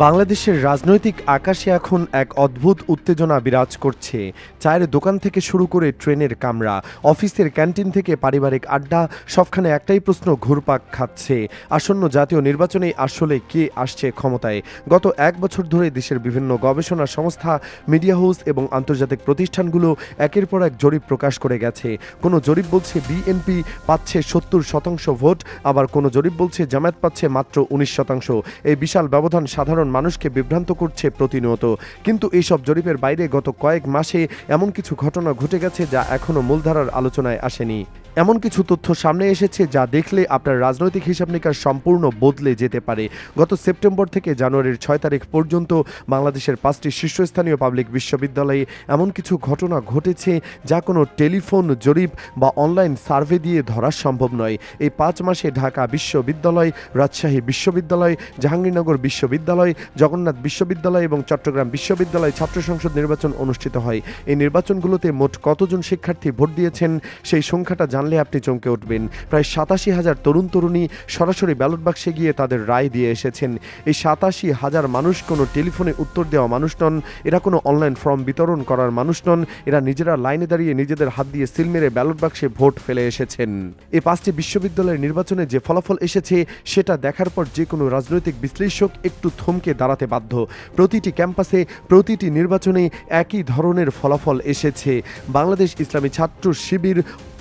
বাংলাদেশের রাজনৈতিক আকাশে এখন এক অদ্ভুত উত্তেজনা বিরাজ করছে। চায়ের দোকান থেকে শুরু করে ট্রেনের কামরা, অফিসের ক্যান্টিন থেকে পারিবারিক আড্ডা, সবখানে একটাই প্রশ্ন ঘুরপাক খাচ্ছে। আসন্ন জাতীয় নির্বাচনে আসলে কে আসছে ক্ষমতায়? গত এক বছর ধরে দেশের বিভিন্ন গবেষণা সংস্থা, মিডিয়া হাউস এবং আন্তর্জাতিক প্রতিষ্ঠানগুলো একের পর এক জরিপ প্রকাশ করে গেছে। কোনো জরিপ বলছে বিএনপি পাচ্ছে ৭০% ভোট, আবার কোনো জরিপ বলছে জামায়াত পাচ্ছে মাত্র ১৯%। এই বিশাল ব্যবধান সাধারণ মানুষকে বিভ্রান্ত করছে প্রতিনিয়ত। কিন্তু এইসব জরিপের বাইরে গত কয়েক মাসে এমন কিছু ঘটনা ঘটে গেছে যা এখনও মূলধারার আলোচনায় আসেনি। এমন কিছু তথ্য সামনে এসেছে যা দেখলে আপনার রাজনৈতিক হিসাব নিকাশ সম্পূর্ণ বদলে যেতে পারে। গত সেপ্টেম্বর থেকে জানুয়ারির ৬ তারিখ পর্যন্ত বাংলাদেশের ৫টি শীর্ষস্থানীয় পাবলিক বিশ্ববিদ্যালয়ে এমন কিছু ঘটনা ঘটেছে যা কোনো টেলিফোন জরিপ বা অনলাইন সার্ভে দিয়ে ধরা সম্ভব নয়। এই ৫ মাসে ঢাকা বিশ্ববিদ্যালয়, রাজশাহী বিশ্ববিদ্যালয়, জাহাঙ্গীরনগর বিশ্ববিদ্যালয়, জগন্নাথ বিশ্ববিদ্যালয় এবং চট্টগ্রাম বিশ্ববিদ্যালয় ছাত্র সংসদ নির্বাচন অনুষ্ঠিত হয়। এই নির্বাচনগুলোতে মোট কতজন শিক্ষার্থী ভোট দিয়েছেন সেই সংখ্যাটা জানলে আপনি চমকে উঠবেন। প্রায় ৮৭,০০০ তরুণ তরুণী সরাসরি ব্যালট বাক্সে গিয়ে তাদের রায় দিয়ে এসেছেন। এই ৮৭,০০০ মানুষ কোনো টেলিফোনে উত্তর দেওয়া মানুষ নন, এরা কোনো অনলাইন ফর্ম বিতরণ করার মানুষ নন, এরা নিজেরা লাইনে দাঁড়িয়ে নিজেদের হাত দিয়ে সিল মেরে ব্যালট বাক্সে ভোট ফেলে এসেছেন। এই ৫টি বিশ্ববিদ্যালয়ের নির্বাচনে যে ফলাফল এসেছে সেটা দেখার পর যে কোনো রাজনৈতিক বিশ্লেষক একটু থমকে দাঁড়াতে বাধ্য। প্রতিটি ক্যাম্পাসে, প্রতিটি নির্বাচনে একই ধরনের ফলাফল এসেছে। বাংলাদেশ ইসলামী ছাত্র শিবির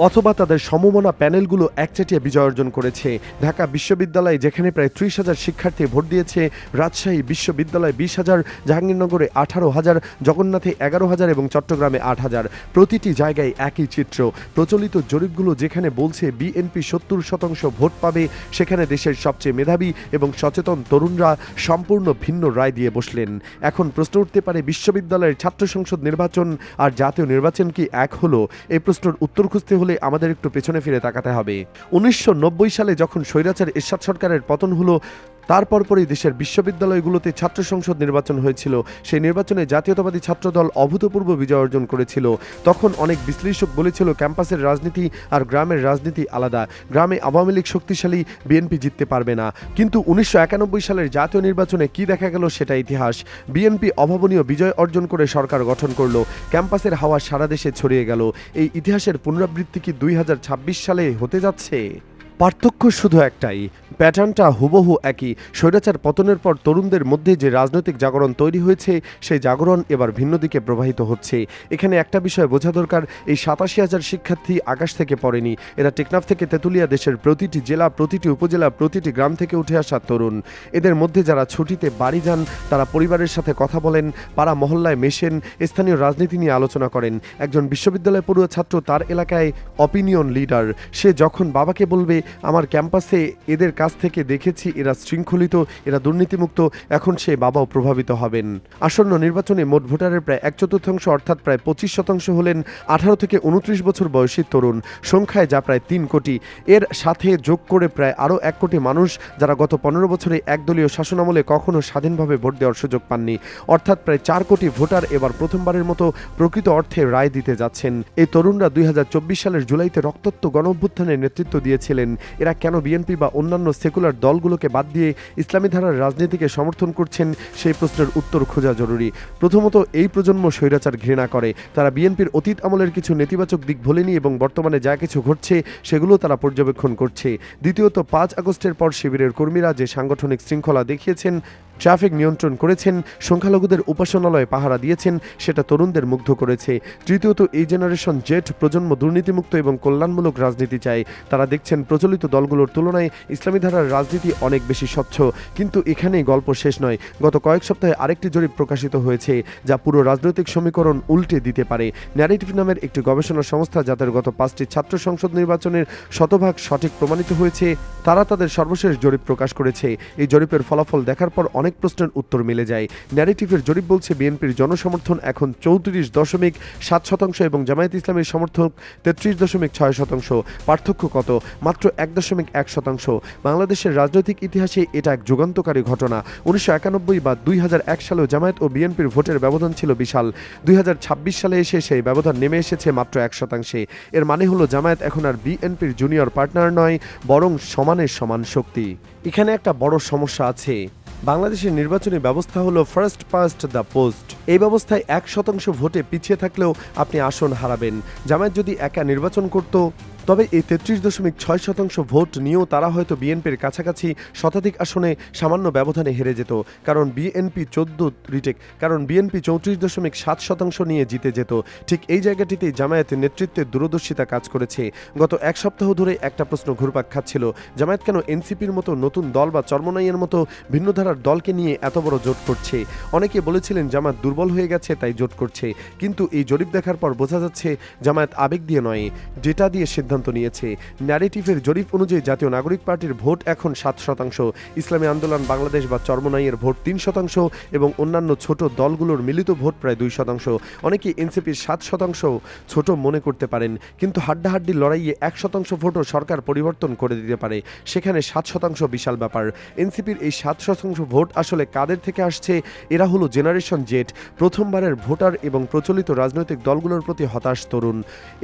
অথবা তাদের সমমনা প্যানেলগুলো একচেটিয়া বিজয় অর্জন করেছে। ঢাকা বিশ্ববিদ্যালয়ে যেখানে প্রায় ৩০,০০০ শিক্ষার্থী ভোট দিয়েছে, রাজশাহী বিশ্ববিদ্যালয়ে ২০,০০০, জাহাঙ্গীরনগরে ১৮,০০০, জগন্নাথে ১১,০০০ এবং চট্টগ্রামে ৮,০০০। প্রতিটি জায়গায় একই চিত্র। প্রচলিত জরিপগুলো যেখানে বলছে বিএনপি ৭০% ভোট পাবে, সেখানে দেশের সবচেয়ে মেধাবী এবং সচেতন তরুণরা সম্পূর্ণ ভিন্ন রায় দিয়ে বসলেন। এখন প্রশ্ন উঠতে পারে, বিশ্ববিদ্যালয়ের ছাত্র সংসদ নির্বাচন আর জাতীয় নির্বাচন কি এক হলো? এই প্রশ্নের উত্তর খুঁজতে হলে আমাদের একটু পেছনে ফিরে তাকাতে হবে। ১৯৯০ সালে যখন স্বৈরাচার এরশাদ সরকারের পতন হলো, তারপর পরই দেশের বিশ্ববিদ্যালয়গুলোতে ছাত্র সংসদ নির্বাচন হয়েছিল। সেই নির্বাচনে জাতীয়তাবাদী ছাত্রদল অভূতপূর্ব বিজয় অর্জন করেছিল। তখন অনেক বিশ্লেষক বলেছিল ক্যাম্পাসের রাজনীতি আর গ্রামের রাজনীতি আলাদা। গ্রামে আওয়ামী লীগ শক্তিশালী, বিএনপি জিততে পারবে না। কিন্তু ১৯৯১ সালের জাতীয় নির্বাচনে কি দেখা গেল সেটা ইতিহাস। বিএনপি অভাবনীয় বিজয় অর্জন করে সরকার গঠন করলো। ক্যাম্পাসের হাওয়া সারা দেশে ছড়িয়ে গেল। এই ইতিহাসের পুনরাবৃত্তি কি ২০২৬ সালে হতে যাচ্ছে? পার্থক্য শুধু একটাই, প্যাটার্নটা হুবহু একই। স্বৈরাচার পতনের পর তরুণদের মধ্যে যে রাজনৈতিক জাগরণ তৈরি হয়েছে, সেই জাগরণ এবার ভিন্ন দিকে প্রবাহিত হচ্ছে। এখানে একটা বিষয় বোঝা দরকার, এই ৮৭,০০০ শিক্ষার্থী আকাশ থেকে পড়েনি। এরা টেকনাফ থেকে তেঁতুলিয়া, দেশের প্রতিটি জেলা, প্রতিটি উপজেলা, প্রতিটি গ্রাম থেকে উঠে আসা তরুণ। এদের মধ্যে যারা ছুটিতে বাড়ি যান, তারা পরিবারের সাথে কথা বলেন, পাড়া মহল্লায় মেশেন, স্থানীয় রাজনীতি নিয়ে আলোচনা করেন। একজন বিশ্ববিদ্যালয় পড়ুয়া ছাত্র তার এলাকায় অপিনিয়ন লিডার। সে যখন বাবাকে বলবে, আমার ক্যাম্পাসে এদের কাছ থেকে দেখেছি এরা শৃঙ্খলিত, এরা দুর্নীতিমুক্ত, এখন সে বাবাও প্রভাবিত হবেন। আসন্ন নির্বাচনে মোট ভোটারের প্রায় ১/৪ অর্থাৎ প্রায় ২৫% হলেন ১৮ থেকে ২৯ বছর বয়সী তরুণ, সংখ্যায় যা প্রায় ৩ কোটি। এর সাথে যোগ করে প্রায় আরও ১ কোটি মানুষ যারা গত ১৫ বছরে একদলীয় শাসনামলে কখনো স্বাধীনভাবে ভোট দেওয়ার সুযোগ পাননি। অর্থাৎ প্রায় ৪ কোটি ভোটার এবার প্রথমবারের মতো প্রকৃত অর্থে রায় দিতে যাচ্ছেন। এই তরুণরা ২০২৪ সালের জুলাইতে রক্তাক্ত গণঅভ্যুত্থানের নেতৃত্ব দিয়েছিলেন। এরা কেন বিএনপি বা অন্যান্য সেকুলার দলগুলোকে বাদ দিয়ে ইসলামী ধারার রাজনীতিকে সমর্থন করছেন, সেই প্রশ্নের উত্তর খোঁজা জরুরি। প্রথমত, এই প্রজন্ম স্বৈরাচার ঘৃণা করে। তারা বিএনপির অতীত আমলের কিছু নেতিবাচক দিক ভোলেনি এবং বর্তমানে যা কিছু ঘটছে সেগুলো তারা পর্যবেক্ষণ করছে। দ্বিতীয়ত, ৫ আগস্টের পর শিবিরের কর্মীরা যে সাংগঠনিক শৃঙ্খলা দেখিয়েছেন, ট্রাফিক নিয়ন্ত্রণ করেছেন, সংখ্যালঘুদের উপাসনালয়ে পাহারা দিয়েছেন, সেটা তরুণদের মুগ্ধ করেছে। তৃতীয়ত, এই জেনারেশন জেড প্রজন্ম দুর্নীতিমুক্ত এবং কল্যাণমূলক রাজনীতি চায়। তারা দেখছেন প্রচলিত দলগুলোর তুলনায় ইসলামী ধারার রাজনীতি অনেক বেশি স্বচ্ছ। কিন্তু এখানেই গল্প শেষ নয়। গত কয়েক সপ্তাহে আরেকটি জরিপ প্রকাশিত হয়েছে যা পুরো রাজনৈতিক সমীকরণ উল্টে দিতে পারে। ন্যারেটিভ নামের একটি গবেষণা সংস্থা, যাদের গত ৫টি ছাত্র সংসদ নির্বাচনের শতভাগ সঠিক প্রমাণিত হয়েছে, তারা তাদের সর্বশেষ জরিপ প্রকাশ করেছে। এই জরিপের ফলাফল দেখার পর অনেক প্রশ্নের উত্তর মিলে যায়। ন্যারেটিভের জরিপ বলছে বিএনপির জনসমর্থন এখন ৩৪.৭% এবং জামায়াত ইসলামের সমর্থক ৩৩.৬%। পার্থক্য কত? মাত্র ১.১%। বাংলাদেশের রাজনৈতিক ইতিহাসে এটা এক যুগান্তকারী ঘটনা। ১৯৯১ বা ২০০১ সালেও জামায়াত ও বিএনপির ভোটের ব্যবধান ছিল বিশাল। ২০২৬ সালে এসে সেই ব্যবধান নেমে এসেছে মাত্র ১%। এর মানে হলো জামায়াত এখন আর বিএনপির জুনিয়র পার্টনার নয়, বরং সমানের সমান শক্তি। এখানে একটা বড় সমস্যা আছে। বাংলাদেশের নির্বাচনী ব্যবস্থা হলো ফার্স্ট পাস্ট দ্য পোস্ট। এই ব্যবস্থায় 1% ভোটে পিছিয়ে থাকলেও আপনি আসন হারাবেন। জামায়াত যদি একা নির্বাচন করত তবে এই 33.6% ভোট নিয়েও তারা হয়তো বিএনপির কাছাকাছি শতাধিক আসনে সামান্য ব্যবধানে হেরে যেত, কারণ বিএনপি 34.7% নিয়ে জিতে যেত। ঠিক এই জায়গাটিতেই জামায়াতের নেতৃত্বের দূরদর্শিতা কাজ করেছে। গত এক সপ্তাহ ধরে একটা প্রশ্ন ঘুরপাক খাচ্ছিল, জামায়াত কেন এনসিপির মতো নতুন দল বা চরমনাইয়ের মতো ভিন্ন ধারার দলকে নিয়ে এত বড় জোট করছে। অনেকে বলেছিলেন জামায়াত দুর্বল হয়ে গেছে তাই জোট করছে, কিন্তু এই জরিপ দেখার পর বোঝা যাচ্ছে জামায়াত আবেগ দিয়ে নয়, ডেটা দিয়ে সিদ্ধান্ত নিয়েছে। ন্যারেটিভের জরিপ অনুযায়ী জাতীয় নাগরিক পার্টির ভোট এখন 7%, ইসলামী আন্দোলন বাংলাদেশ বা চরমনাইয়ের ভোট 3% এবং অন্যান্য ছোট দলগুলোর মিলিত ভোট প্রায় 2%। অনেকে এনসিপির 7% ছোট মনে করতে পারেন, কিন্তু হাড্ডাহাড্ডি লড়াইয়ে 1% ভোটও সরকার পরিবর্তন করে দিতে পারে। সেখানে 7% বিশাল ব্যাপার। এনসিপির এই 7% ভোট আসলে কাদের থেকে আসছে? এরা হলো জেনারেশন জেড, প্রথমবারের ভোটার এবং প্রচলিত রাজনৈতিক দলগুলোর প্রতি হতাশ তরুণ।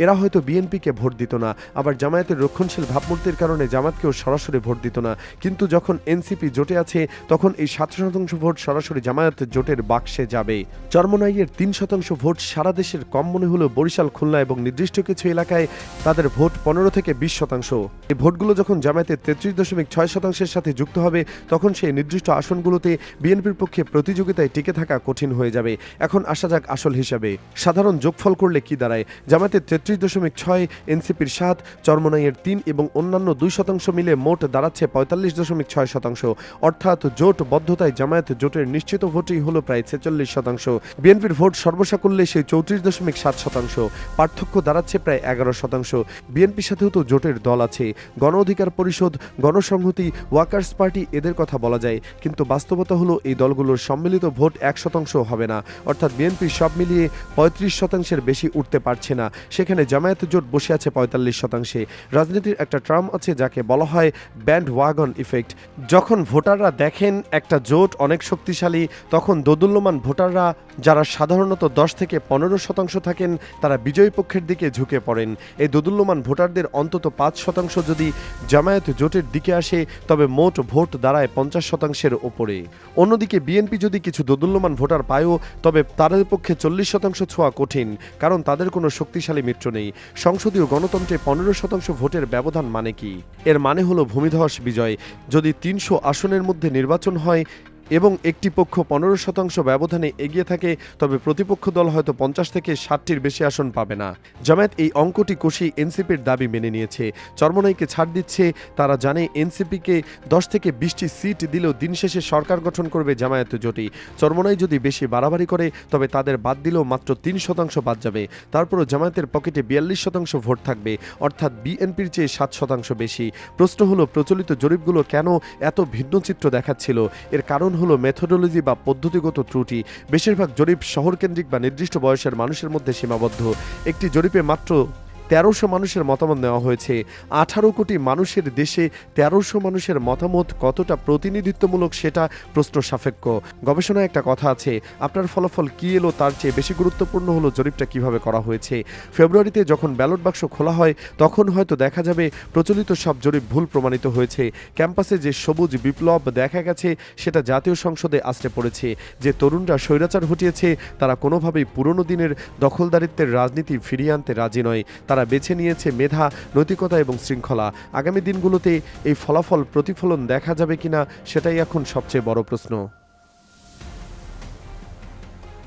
এরা হয়তো বিএনপিকে ভোট দিত না, আবার জামায়াতের রক্ষণশীল ভাবমূর্তির কারণে জামাতকেও সরাসরি ভোট দিত না, কিন্তু যখন এনসিপি জোটে আছে তখন এই 7% ভোট সরাসরি জামায়াত জোটের বাক্সে যাবে। চরমনাইয়ের 3% ভোট সারা দেশের কম মনে হলেও বরিশাল, খুলনা এবং নির্দিষ্ট কিছু এলাকায় তাদের ভোট 15 থেকে 20%। এই ভোটগুলো যখন জামায়াতের 33.6%-এর সাথে যুক্ত হবে তখন সেই নির্দিষ্ট আসনগুলোতে বিএনপির পক্ষে প্রতিযোগিতায় টিকে থাকা কঠিন হয়ে যাবে। এখন আসা যাক আসল হিসাবে। সাধারণ যোগফল করলে কি দাঁড়ায়? জামায়াতের 33.6, এনসিপির 7, চরমনাইয়ের 3 এবং অন্যান্য 2% মিলে মোট দাঁড়াচ্ছে 45.6%। অর্থাৎ জোট বদ্ধতায় জামায়াত জোটের নিশ্চিত ভোটই হলো প্রায় 46%। বিএনপির ভোট সর্বসা করলে সেই 34.7%, পার্থক্য দাঁড়াচ্ছে প্রায় 11%। বিএনপির সাথেও তো জোটের দল আছে, গণ অধিকার পরিষদ, গণসংহতি, ওয়ার্কার্স পার্টি, এদের কথা বলা যায়, কিন্তু বাস্তবতা হলো এই দলগুলোর সম্মিলিত ভোট 1% হবে না। অর্থাৎ বিএনপি সব মিলিয়ে 35%-এর বেশি উঠতে পারছে না। সেখানে জামায়াত জোট বসে আছে 45%। রাজনীতির একটা টার্ম আছে যাকে বলা হয় ব্যান্ড ওয়াগন ইফেক্ট। যখন ভোটাররা দেখেন একটা জোট অনেক শক্তিশালী, তখন দোদুল্যমান ভোটাররা, যারা সাধারণত 10 থেকে 15% থাকেন, তারা বিজয়ী পক্ষের দিকে ঝুঁকে পড়েন। এই দোদুল্যমান ভোটারদের অন্তত 5% যদি জামায়াত জোটের দিকে আসে তবে মোট ভোট দাঁড়ায় 50%-এর ওপরে। অন্যদিকে বিএনপি যদি কিছু দোদুল্যমান ভোটার পায়ও তবে তাদের পক্ষে 40% ছোঁয়া কঠিন, কারণ তাদের কোনো শক্তিশালী মিত্র নেই। সংসদীয় গণতন্ত্রে 15% ভোটের ব্যবধান মানে কি? এর মানে হলো ভূমিধস বিজয়। যদি 300 আসনের মধ্যে নির্বাচন হয় এবং একটি পক্ষ 15% ব্যবধানে এগিয়ে থাকে তবে প্রতিপক্ষ দল হয়তো 50 থেকে 60টির বেশি আসন পাবে না। জামায়াত এই অঙ্কটি কষি এনসিপির দাবি মেনে নিয়েছে। চরমনাইকে ছাড় দিচ্ছে, তারা জানে এনসিপিকে 10 থেকে 20টি সিট দিলেও দিন শেষে সরকার গঠন করবে জামায়াত জোটই। চরমনাই যদি বেশি বাড়াবাড়ি করে তবে তাদের বাদ দিলেও মাত্র 3% বাদ যাবে। তারপরও জামায়াতের পকেটে 42% ভোট থাকবে, অর্থাৎ বিএনপির চেয়ে 7% বেশি। প্রশ্ন হলো প্রচলিত জরিপগুলো কেন এত ভিন্ন চিত্র দেখাচ্ছিল? এর কারণ হলো মেথোডোলজি বা পদ্ধতিগত ত্রুটি। বেশিরভাগ জরিপ শহরকেন্দ্রিক বা নির্দিষ্ট বয়সের মানুষের মধ্যে সীমাবদ্ধ। একটি জরিপে মাত্র 1300 মানুষের মতামত নেওয়া হয়েছে। 18 কোটি মানুষের দেশে 1300 মানুষের মতামত কতটা প্রতিনিধিত্বমূলক সেটা প্রশ্ন সাপেক্ষ। গবেষণায় একটা কথা আছে, আপনার ফলাফল কী এলো তার চেয়ে বেশি গুরুত্বপূর্ণ হলো জরিপটা কিভাবে করা হয়েছে। ফেব্রুয়ারিতে যখন ব্যালট বাক্স খোলা হয় তখন হয়তো দেখা যাবে প্রচলিত সব জরিপ ভুল প্রমাণিত হয়েছে। ক্যাম্পাসে যে সবুজ বিপ্লব দেখা গেছে সেটা জাতীয় সংসদে আছড়ে পড়েছে। যে তরুণরা স্বৈরাচার হটিয়েছে তারা কোনোভাবেই পুরনো দিনের দখলদারিত্বের রাজনীতি ফিরিয়ে আনতে রাজি নয়। তারা বেছে নিয়েছে মেধা, নৈতিকতা এবং শৃঙ্খলা। আগামী দিনগুলোতে এই ফলাফল প্রতিফলন দেখা যাবে কিনা সেটাই এখন সবচেয়ে বড় প্রশ্ন।